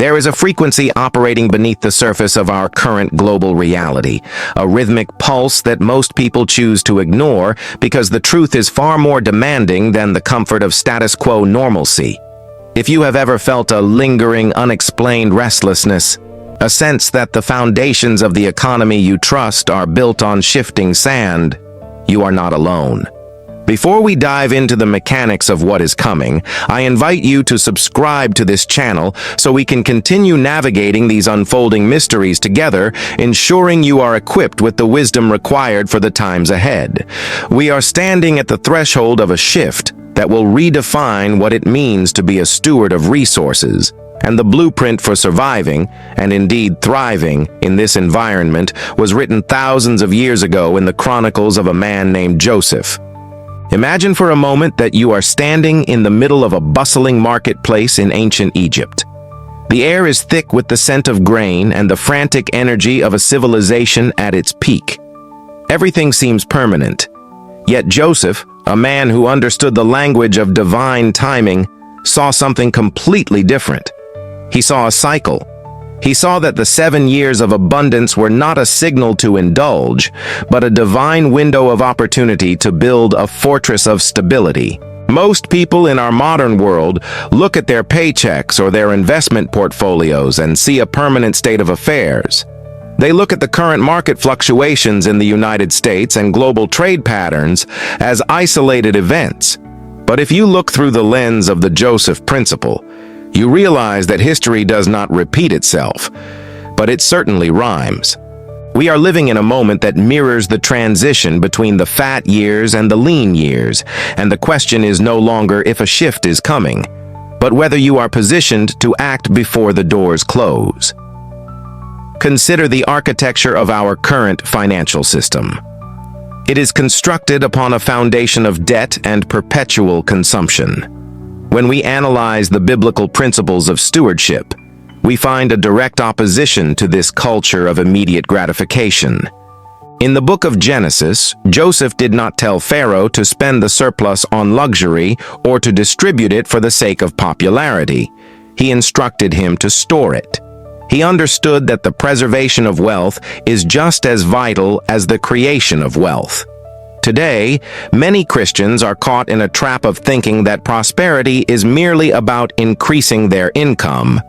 There is a frequency operating beneath the surface of our current global reality, a rhythmic pulse that most people choose to ignore because the truth is far more demanding than the comfort of status quo normalcy. If you have ever felt a lingering, unexplained restlessness, a sense that the foundations of the economy you trust are built on shifting sand, you are not alone. Before we dive into the mechanics of what is coming, I invite you to subscribe to this channel so we can continue navigating these unfolding mysteries together, ensuring you are equipped with the wisdom required for the times ahead. We are standing at the threshold of a shift that will redefine what it means to be a steward of resources, and the blueprint for surviving, and indeed thriving, in this environment was written thousands of years ago in the chronicles of a man named Joseph. Imagine for a moment that you are standing in the middle of a bustling marketplace in ancient Egypt. The air is thick with the scent of grain and the frantic energy of a civilization at its peak. Everything seems permanent. Yet Joseph, a man who understood the language of divine timing, saw something completely different. He saw a cycle. He saw that the 7 years of abundance were not a signal to indulge, but a divine window of opportunity to build a fortress of stability. Most people in our modern world look at their paychecks or their investment portfolios and see a permanent state of affairs. They look at the current market fluctuations in the United States and global trade patterns as isolated events. But if you look through the lens of the Joseph Principle, you realize that history does not repeat itself, but it certainly rhymes. We are living in a moment that mirrors the transition between the fat years and the lean years, and the question is no longer if a shift is coming, but whether you are positioned to act before the doors close. Consider the architecture of our current financial system. It is constructed upon a foundation of debt and perpetual consumption. When we analyze the biblical principles of stewardship, we find a direct opposition to this culture of immediate gratification. In the book of Genesis, Joseph did not tell Pharaoh to spend the surplus on luxury or to distribute it for the sake of popularity. He instructed him to store it. He understood that the preservation of wealth is just as vital as the creation of wealth. Today, many Christians are caught in a trap of thinking that prosperity is merely about increasing their income.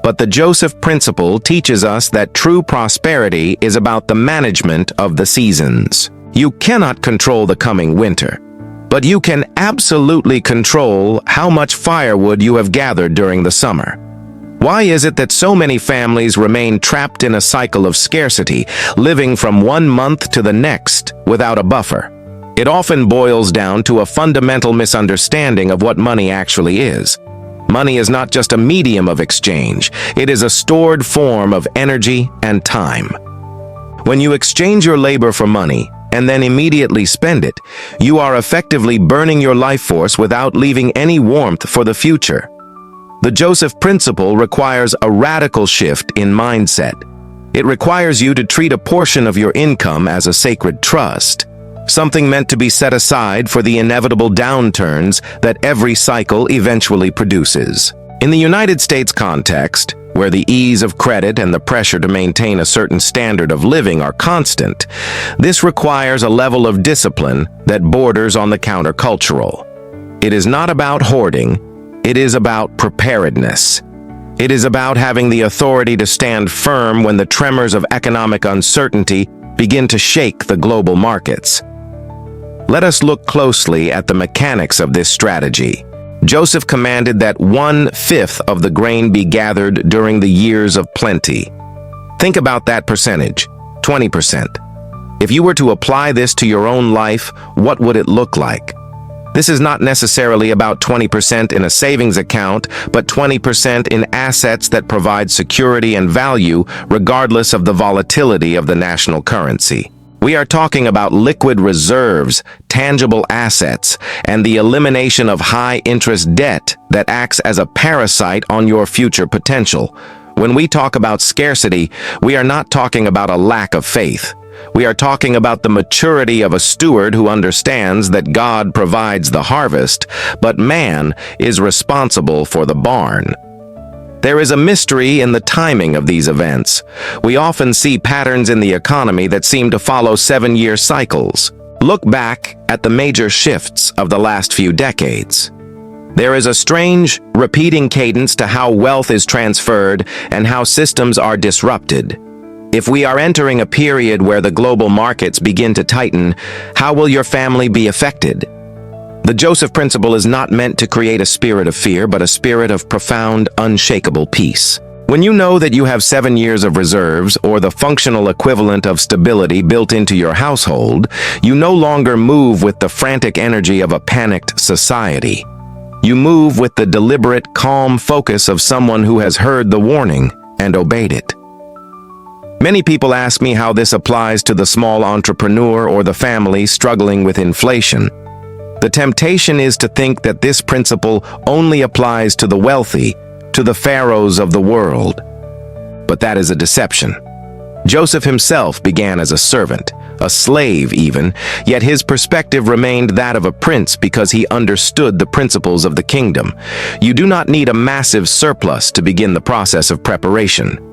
But the Joseph Principle teaches us that true prosperity is about the management of the seasons. You cannot control the coming winter, but you can absolutely control how much firewood you have gathered during the summer. Why is it that so many families remain trapped in a cycle of scarcity, living from one month to the next without a buffer? It often boils down to a fundamental misunderstanding of what money actually is. Money is not just a medium of exchange, it is a stored form of energy and time. When you exchange your labor for money and then immediately spend it, you are effectively burning your life force without leaving any warmth for the future. The Joseph Principle requires a radical shift in mindset. It requires you to treat a portion of your income as a sacred trust, something meant to be set aside for the inevitable downturns that every cycle eventually produces. In the United States context, where the ease of credit and the pressure to maintain a certain standard of living are constant, this requires a level of discipline that borders on the countercultural. It is not about hoarding, it is about preparedness. It is about having the authority to stand firm when the tremors of economic uncertainty begin to shake the global markets. Let us look closely at the mechanics of this strategy. Joseph commanded that 1/5 of the grain be gathered during the years of plenty. Think about that percentage, 20%. If you were to apply this to your own life, what would it look like? This is not necessarily about 20% in a savings account, but 20% in assets that provide security and value regardless of the volatility of the national currency. We are talking about liquid reserves, tangible assets, and the elimination of high-interest debt that acts as a parasite on your future potential. When we talk about scarcity, we are not talking about a lack of faith. We are talking about the maturity of a steward who understands that God provides the harvest, but man is responsible for the barn. There is a mystery in the timing of these events. We often see patterns in the economy that seem to follow 7-year cycles. Look back at the major shifts of the last few decades. There is a strange, repeating cadence to how wealth is transferred and how systems are disrupted. If we are entering a period where the global markets begin to tighten, how will your family be affected? The Joseph Principle is not meant to create a spirit of fear, but a spirit of profound, unshakable peace. When you know that you have 7 years of reserves, or the functional equivalent of stability built into your household, you no longer move with the frantic energy of a panicked society. You move with the deliberate, calm focus of someone who has heard the warning and obeyed it. Many people ask me how this applies to the small entrepreneur or the family struggling with inflation. The temptation is to think that this principle only applies to the wealthy, to the pharaohs of the world. But that is a deception. Joseph himself began as a servant, a slave even, yet his perspective remained that of a prince because he understood the principles of the kingdom. You do not need a massive surplus to begin the process of preparation.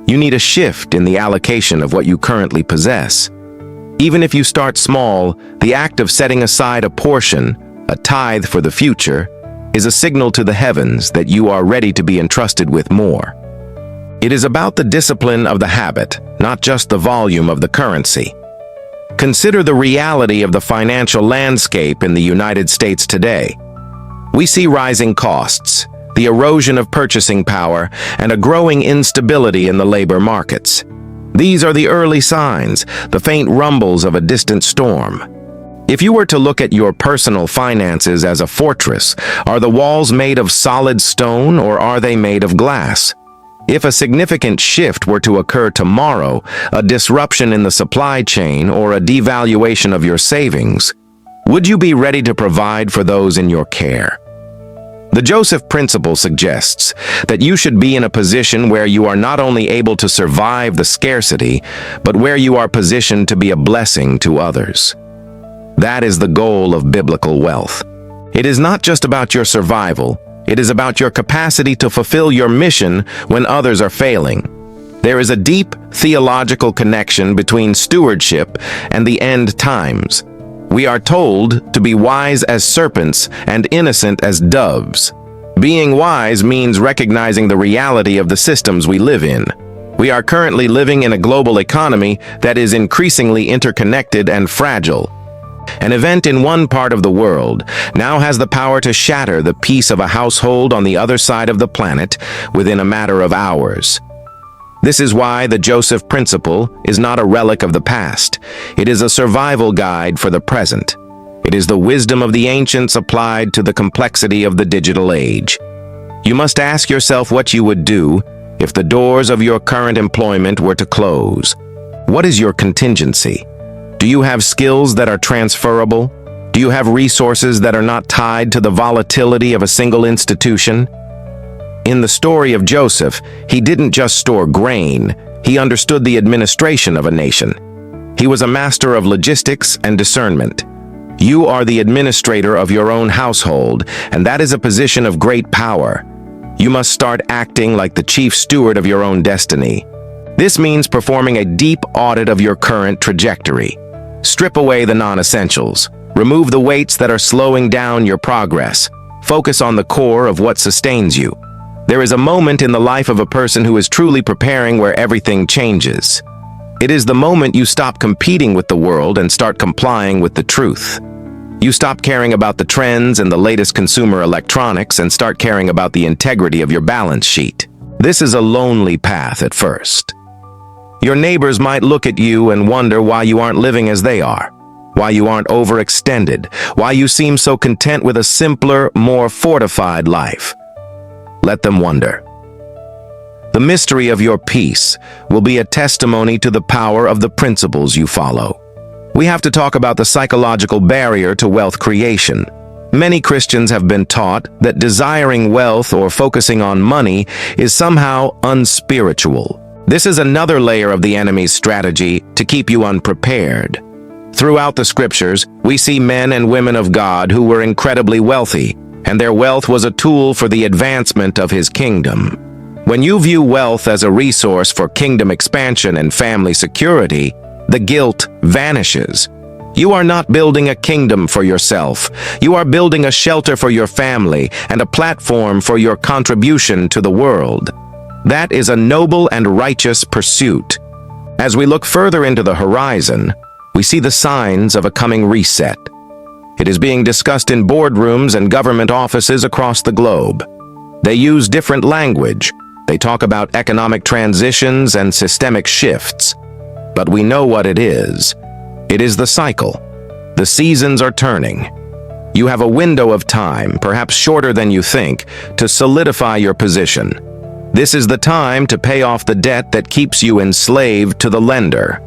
You need a shift in the allocation of what you currently possess. Even if you start small, the act of setting aside a portion, a tithe for the future, is a signal to the heavens that you are ready to be entrusted with more. It is about the discipline of the habit, not just the volume of the currency. Consider the reality of the financial landscape in the United States today. We see rising costs, the erosion of purchasing power, and a growing instability in the labor markets. These are the early signs, the faint rumbles of a distant storm. If you were to look at your personal finances as a fortress, are the walls made of solid stone or are they made of glass? If a significant shift were to occur tomorrow, a disruption in the supply chain or a devaluation of your savings, would you be ready to provide for those in your care? The Joseph Principle suggests that you should be in a position where you are not only able to survive the scarcity, but where you are positioned to be a blessing to others. That is the goal of biblical wealth. It is not just about your survival, it is about your capacity to fulfill your mission when others are failing. There is a deep theological connection between stewardship and the end times. We are told to be wise as serpents and innocent as doves. Being wise means recognizing the reality of the systems we live in. We are currently living in a global economy that is increasingly interconnected and fragile. An event in one part of the world now has the power to shatter the peace of a household on the other side of the planet within a matter of hours. This is why the Joseph Principle is not a relic of the past. It is a survival guide for the present. It is the wisdom of the ancients applied to the complexity of the digital age. You must ask yourself what you would do if the doors of your current employment were to close. What is your contingency? Do you have skills that are transferable? Do you have resources that are not tied to the volatility of a single institution? In the story of Joseph, he didn't just store grain, he understood the administration of a nation. He was a master of logistics and discernment. You are the administrator of your own household, and that is a position of great power. You must start acting like the chief steward of your own destiny. This means performing a deep audit of your current trajectory. Strip away the non-essentials. Remove the weights that are slowing down your progress. Focus on the core of what sustains you. There is a moment in the life of a person who is truly preparing where everything changes. It is the moment you stop competing with the world and start complying with the truth. You stop caring about the trends and the latest consumer electronics and start caring about the integrity of your balance sheet. This is a lonely path at first. Your neighbors might look at you and wonder why you aren't living as they are, why you aren't overextended, why you seem so content with a simpler, more fortified life. Let them wonder. The mystery of your peace will be a testimony to the power of the principles you follow. We have to talk about the psychological barrier to wealth creation. Many Christians have been taught that desiring wealth or focusing on money is somehow unspiritual. This is another layer of the enemy's strategy to keep you unprepared. Throughout the scriptures, we see men and women of God who were incredibly wealthy, and their wealth was a tool for the advancement of his kingdom. When you view wealth as a resource for kingdom expansion and family security, the guilt vanishes. You are not building a kingdom for yourself. You are building a shelter for your family and a platform for your contribution to the world. That is a noble and righteous pursuit. As we look further into the horizon, we see the signs of a coming reset. It is being discussed in boardrooms and government offices across the globe. They use different language. They talk about economic transitions and systemic shifts. But we know what it is. It is the cycle. The seasons are turning. You have a window of time, perhaps shorter than you think, to solidify your position. This is the time to pay off the debt that keeps you enslaved to the lender.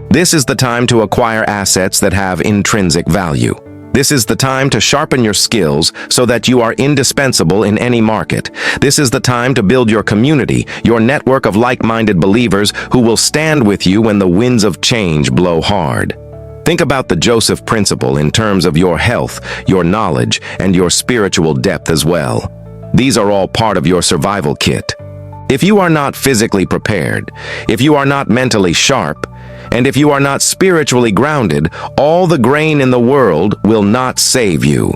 This is the time to acquire assets that have intrinsic value. This is the time to sharpen your skills so that you are indispensable in any market. This is the time to build your community, your network of like-minded believers who will stand with you when the winds of change blow hard. Think about the Joseph principle in terms of your health, your knowledge, and your spiritual depth as well. These are all part of your survival kit. If you are not physically prepared, if you are not mentally sharp, and if you are not spiritually grounded, all the grain in the world will not save you.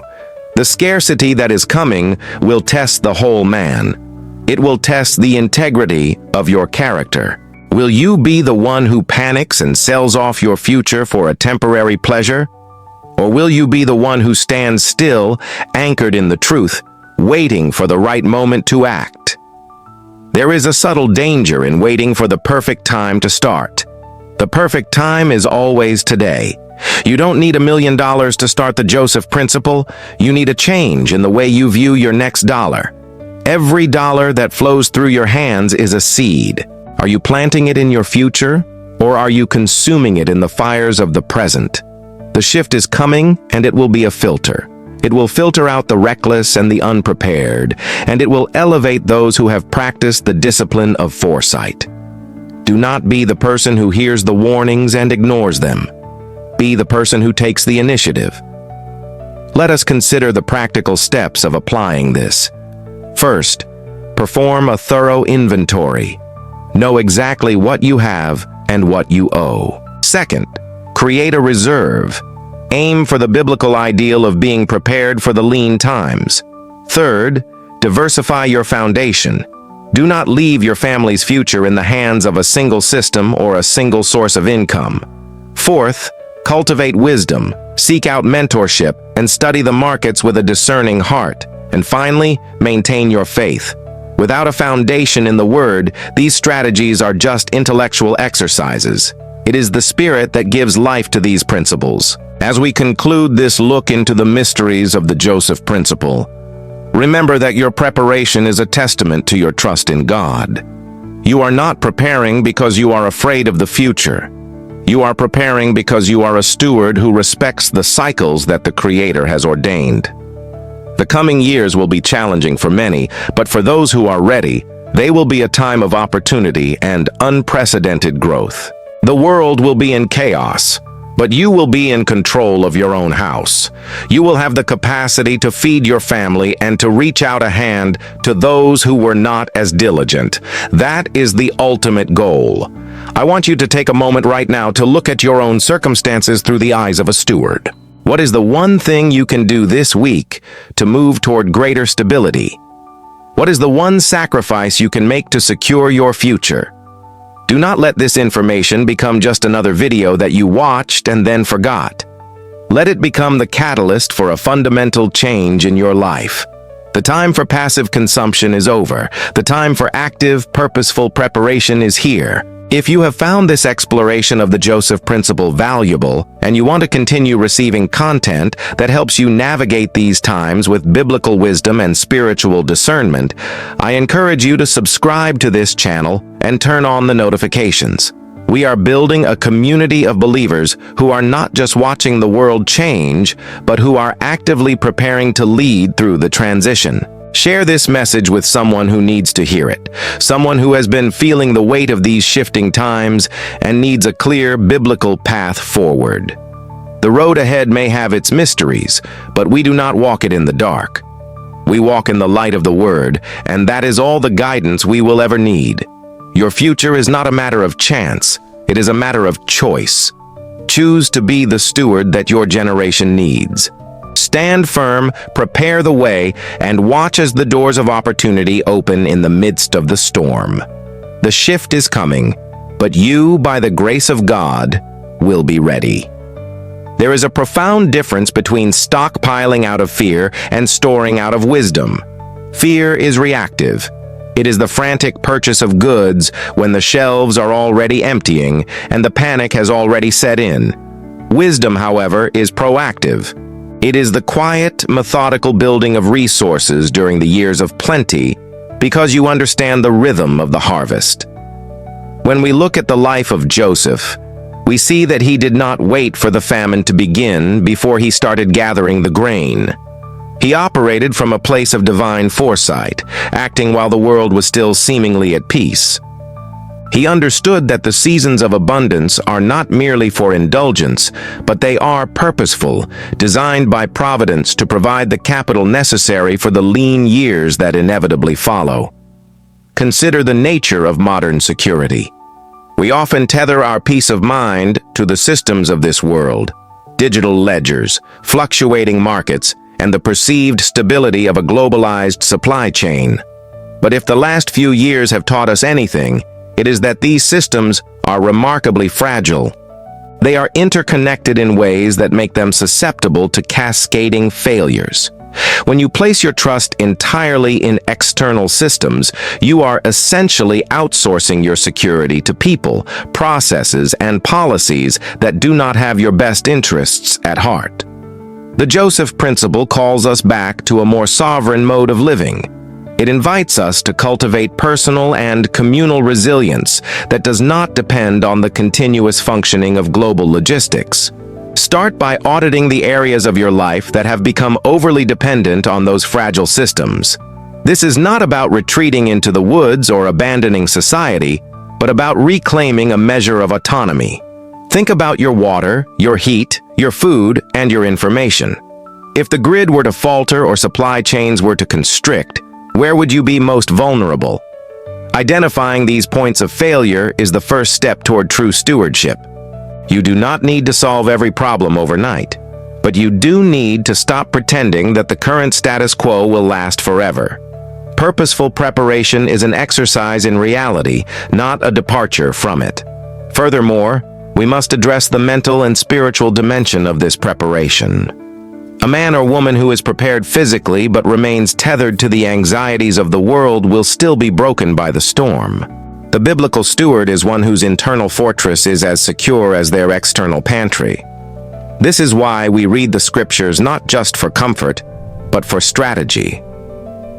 The scarcity that is coming will test the whole man. It will test the integrity of your character. Will you be the one who panics and sells off your future for a temporary pleasure? Or will you be the one who stands still, anchored in the truth, waiting for the right moment to act? There is a subtle danger in waiting for the perfect time to start. The perfect time is always today. You don't need $1 million to start the Joseph principle. You need a change in the way you view your next dollar. Every dollar that flows through your hands is a seed. Are you planting it in your future, or are you consuming it in the fires of the present? The shift is coming, and it will be a filter. It will filter out the reckless and the unprepared, and it will elevate those who have practiced the discipline of foresight. Do not be the person who hears the warnings and ignores them. Be the person who takes the initiative. Let us consider the practical steps of applying this. First, perform a thorough inventory. Know exactly what you have and what you owe. Second, create a reserve. Aim for the biblical ideal of being prepared for the lean times. Third, diversify your foundation. Do not leave your family's future in the hands of a single system or a single source of income. Fourth, cultivate wisdom, seek out mentorship, and study the markets with a discerning heart. And finally, maintain your faith. Without a foundation in the Word, these strategies are just intellectual exercises. It is the Spirit that gives life to these principles. As we conclude this look into the mysteries of the Joseph principle, remember that your preparation is a testament to your trust in God. You are not preparing because you are afraid of the future. You are preparing because you are a steward who respects the cycles that the Creator has ordained. The coming years will be challenging for many, but for those who are ready, they will be a time of opportunity and unprecedented growth. The world will be in chaos, but you will be in control of your own house. You will have the capacity to feed your family and to reach out a hand to those who were not as diligent. That is the ultimate goal. I want you to take a moment right now to look at your own circumstances through the eyes of a steward. What is the one thing you can do this week to move toward greater stability? What is the one sacrifice you can make to secure your future? Do not let this information become just another video that you watched and then forgot. Let it become the catalyst for a fundamental change in your life. The time for passive consumption is over. The time for active, purposeful preparation is here. If you have found this exploration of the Joseph principle valuable, and you want to continue receiving content that helps you navigate these times with biblical wisdom and spiritual discernment, I encourage you to subscribe to this channel and turn on the notifications. We are building a community of believers who are not just watching the world change, but who are actively preparing to lead through the transition. Share this message with someone who needs to hear it, someone who has been feeling the weight of these shifting times and needs a clear biblical path forward. The road ahead may have its mysteries, but we do not walk it in the dark. We walk in the light of the Word, and that is all the guidance we will ever need. Your future is not a matter of chance, it is a matter of choice. Choose to be the steward that your generation needs. Stand firm, prepare the way, and watch as the doors of opportunity open in the midst of the storm. The shift is coming, but you, by the grace of God, will be ready. There is a profound difference between stockpiling out of fear and storing out of wisdom. Fear is reactive. It is the frantic purchase of goods when the shelves are already emptying and the panic has already set in. Wisdom, however, is proactive. It is the quiet, methodical building of resources during the years of plenty because you understand the rhythm of the harvest. When we look at the life of Joseph, we see that he did not wait for the famine to begin before he started gathering the grain. He operated from a place of divine foresight, acting while the world was still seemingly at peace. He understood that the seasons of abundance are not merely for indulgence, but they are purposeful, designed by providence to provide the capital necessary for the lean years that inevitably follow. Consider the nature of modern security. We often tether our peace of mind to the systems of this world, digital ledgers, fluctuating markets, and the perceived stability of a globalized supply chain. But if the last few years have taught us anything, it is that these systems are remarkably fragile. They are interconnected in ways that make them susceptible to cascading failures. When you place your trust entirely in external systems, you are essentially outsourcing your security to people, processes, and policies that do not have your best interests at heart. The Joseph Principle calls us back to a more sovereign mode of living. It invites us to cultivate personal and communal resilience that does not depend on the continuous functioning of global logistics. Start by auditing the areas of your life that have become overly dependent on those fragile systems. This is not about retreating into the woods or abandoning society, but about reclaiming a measure of autonomy. Think about your water, your heat, your food, and your information. If the grid were to falter or supply chains were to constrict, where would you be most vulnerable? Identifying these points of failure is the first step toward true stewardship. You do not need to solve every problem overnight, but you do need to stop pretending that the current status quo will last forever. Purposeful preparation is an exercise in reality, not a departure from it. Furthermore, we must address the mental and spiritual dimension of this preparation. A man or woman who is prepared physically but remains tethered to the anxieties of the world will still be broken by the storm. The biblical steward is one whose internal fortress is as secure as their external pantry. This is why we read the scriptures not just for comfort, but for strategy.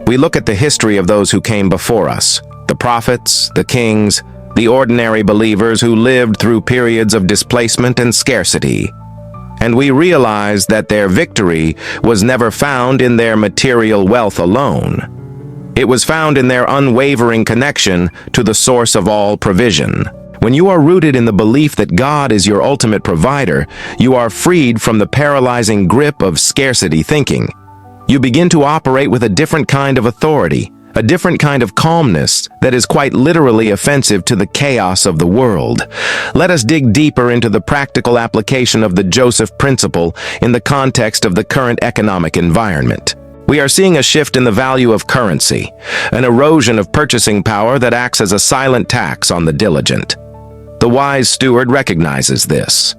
We look at the history of those who came before us, the prophets, the kings, the ordinary believers who lived through periods of displacement and scarcity. And we realize that their victory was never found in their material wealth alone. It was found in their unwavering connection to the source of all provision. When you are rooted in the belief that God is your ultimate provider, you are freed from the paralyzing grip of scarcity thinking. You begin to operate with a different kind of authority, a different kind of calmness that is quite literally offensive to the chaos of the world. Let us dig deeper into the practical application of the Joseph Principle in the context of the current economic environment. We are seeing a shift in the value of currency, an erosion of purchasing power that acts as a silent tax on the diligent. The wise steward recognizes this.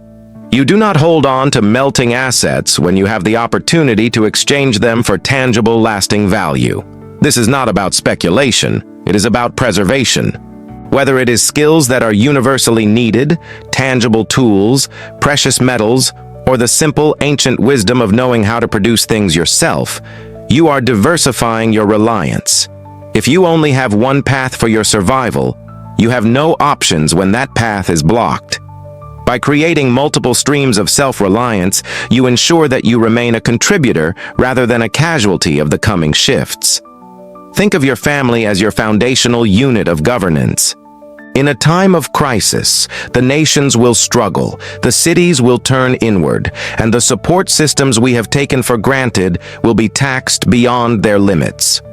You do not hold on to melting assets when you have the opportunity to exchange them for tangible, lasting value. This is not about speculation, it is about preservation. Whether it is skills that are universally needed, tangible tools, precious metals, or the simple ancient wisdom of knowing how to produce things yourself, you are diversifying your reliance. If you only have one path for your survival, you have no options when that path is blocked. By creating multiple streams of self-reliance, you ensure that you remain a contributor rather than a casualty of the coming shifts. Think of your family as your foundational unit of governance. In a time of crisis, the nations will struggle, the cities will turn inward, and the support systems we have taken for granted will be taxed beyond their limits.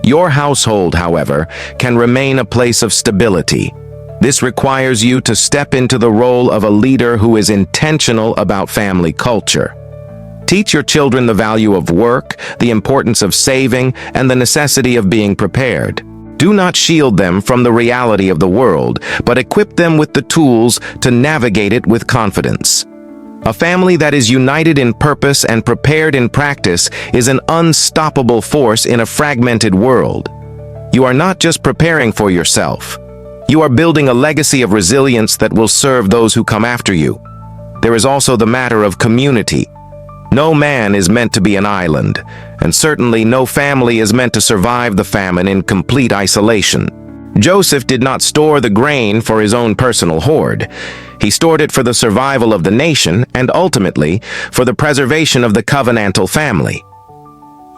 Your household, however, can remain a place of stability. This requires you to step into the role of a leader who is intentional about family culture. Teach your children the value of work, the importance of saving, and the necessity of being prepared. Do not shield them from the reality of the world, but equip them with the tools to navigate it with confidence. A family that is united in purpose and prepared in practice is an unstoppable force in a fragmented world. You are not just preparing for yourself. You are building a legacy of resilience that will serve those who come after you. There is also the matter of community. No man is meant to be an island, and certainly no family is meant to survive the famine in complete isolation. Joseph did not store the grain for his own personal hoard. He stored it for the survival of the nation and ultimately for the preservation of the covenantal family.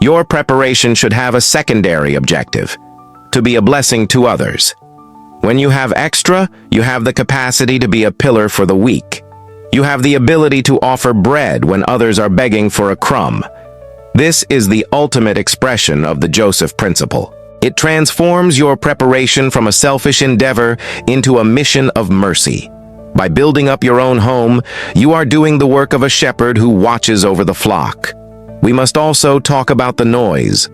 Your preparation should have a secondary objective: to be a blessing to others. When you have extra, you have the capacity to be a pillar for the weak. You have the ability to offer bread when others are begging for a crumb. This is the ultimate expression of the Joseph principle. It transforms your preparation from a selfish endeavor into a mission of mercy. By building up your own home, you are doing the work of a shepherd who watches over the flock. We must also talk about the noise.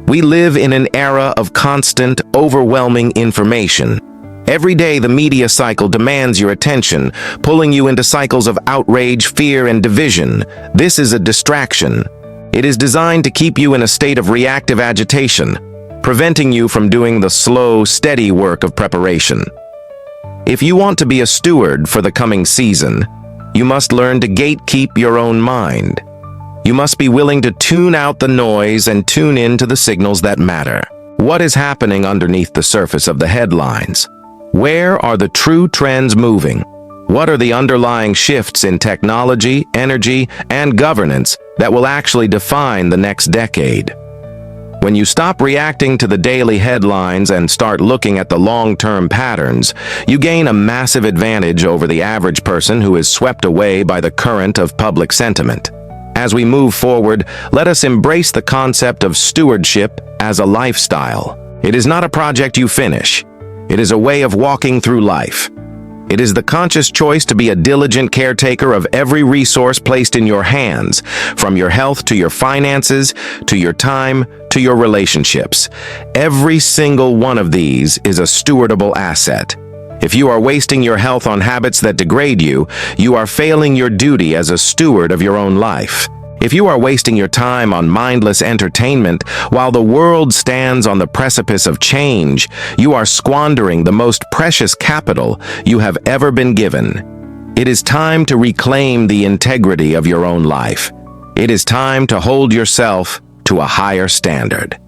We live in an era of constant, overwhelming information. Every day the media cycle demands your attention, pulling you into cycles of outrage, fear, and division. This is a distraction. It is designed to keep you in a state of reactive agitation, preventing you from doing the slow, steady work of preparation. If you want to be a steward for the coming season, you must learn to gatekeep your own mind. You must be willing to tune out the noise and tune in to the signals that matter. What is happening underneath the surface of the headlines? Where are the true trends moving? What are the underlying shifts in technology, energy, and governance that will actually define the next decade? When you stop reacting to the daily headlines and start looking at the long-term patterns, you gain a massive advantage over the average person who is swept away by the current of public sentiment. As we move forward, let us embrace the concept of stewardship as a lifestyle. It is not a project you finish. It is a way of walking through life. It is the conscious choice to be a diligent caretaker of every resource placed in your hands, from your health to your finances, to your time, to your relationships. Every single one of these is a stewardable asset. If you are wasting your health on habits that degrade you, you are failing your duty as a steward of your own life. If you are wasting your time on mindless entertainment while the world stands on the precipice of change, you are squandering the most precious capital you have ever been given. It is time to reclaim the integrity of your own life. It is time to hold yourself to a higher standard.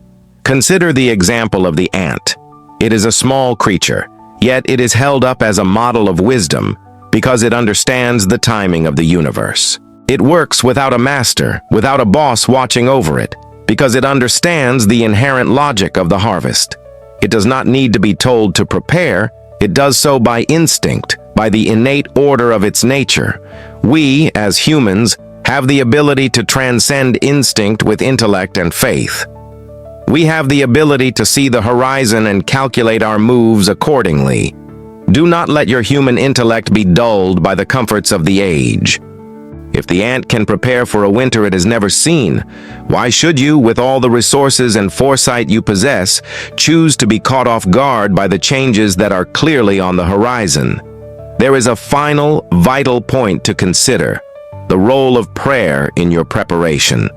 Consider the example of the ant. It is a small creature, yet it is held up as a model of wisdom because it understands the timing of the universe. It works without a master, without a boss watching over it, because it understands the inherent logic of the harvest. It does not need to be told to prepare. It does so by instinct, by the innate order of its nature. We, as humans, have the ability to transcend instinct with intellect and faith. We have the ability to see the horizon and calculate our moves accordingly. Do not let your human intellect be dulled by the comforts of the age. If the ant can prepare for a winter it has never seen, why should you, with all the resources and foresight you possess, choose to be caught off guard by the changes that are clearly on the horizon? There is a final, vital point to consider: the role of prayer in your preparation.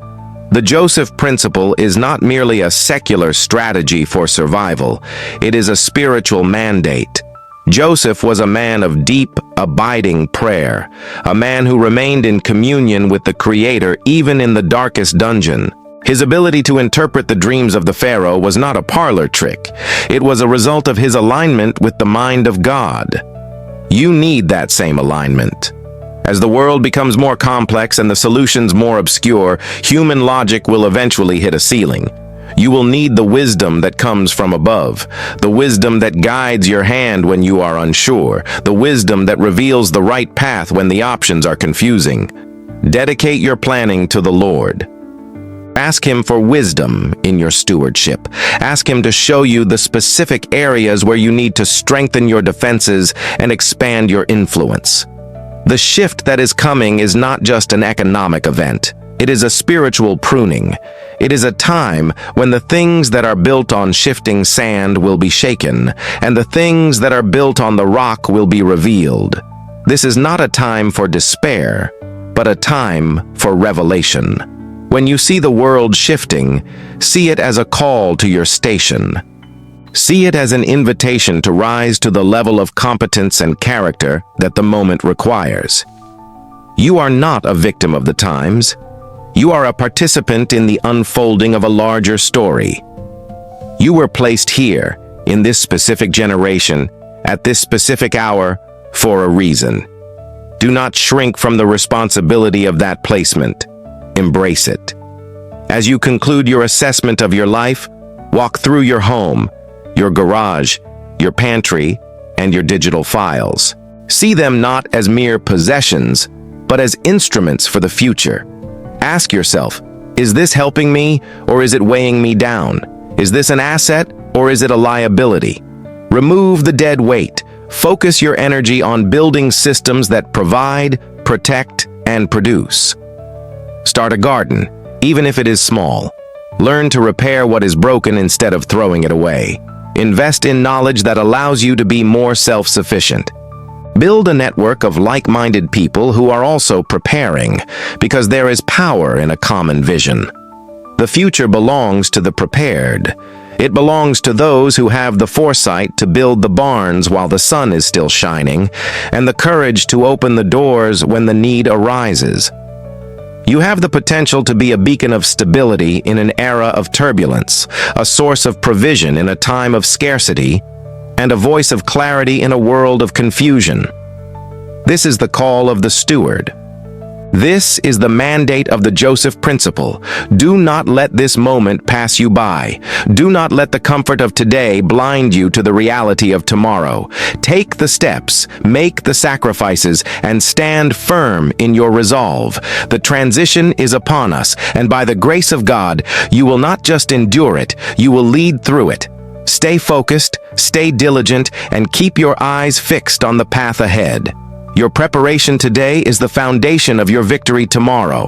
The Joseph principle is not merely a secular strategy for survival, it is a spiritual mandate. Joseph was a man of deep, abiding prayer, a man who remained in communion with the Creator even in the darkest dungeon. His ability to interpret the dreams of the Pharaoh was not a parlor trick. It was a result of his alignment with the mind of God. You need that same alignment. As the world becomes more complex and the solutions more obscure, human logic will eventually hit a ceiling. You will need the wisdom that comes from above, the wisdom that guides your hand when you are unsure, the wisdom that reveals the right path when the options are confusing. Dedicate your planning to the Lord. Ask Him for wisdom in your stewardship. Ask Him to show you the specific areas where you need to strengthen your defenses and expand your influence. The shift that is coming is not just an economic event. It is a spiritual pruning. It is a time when the things that are built on shifting sand will be shaken, and the things that are built on the rock will be revealed. This is not a time for despair, but a time for revelation. When you see the world shifting, see it as a call to your station. See it as an invitation to rise to the level of competence and character that the moment requires. You are not a victim of the times. You are a participant in the unfolding of a larger story. You were placed here, in this specific generation, at this specific hour, for a reason. Do not shrink from the responsibility of that placement. Embrace it. As you conclude your assessment of your life, walk through your home, your garage, your pantry, and your digital files. See them not as mere possessions, but as instruments for the future. Ask yourself, is this helping me or is it weighing me down? Is this an asset or is it a liability? Remove the dead weight. Focus your energy on building systems that provide, protect, and produce. Start a garden, even if it is small. Learn to repair what is broken instead of throwing it away. Invest in knowledge that allows you to be more self-sufficient. Build a network of like-minded people who are also preparing, because there is power in a common vision. The future belongs to the prepared. It belongs to those who have the foresight to build the barns while the sun is still shining, and the courage to open the doors when the need arises. You have the potential to be a beacon of stability in an era of turbulence, a source of provision in a time of scarcity, and a voice of clarity in a world of confusion. This is the call of the steward. This is the mandate of the Joseph Principle. Do not let this moment pass you by. Do not let the comfort of today blind you to the reality of tomorrow. Take the steps, make the sacrifices, and stand firm in your resolve. The transition is upon us, and by the grace of God, you will not just endure it, you will lead through it. Stay focused, stay diligent, and keep your eyes fixed on the path ahead. Your preparation today is the foundation of your victory tomorrow.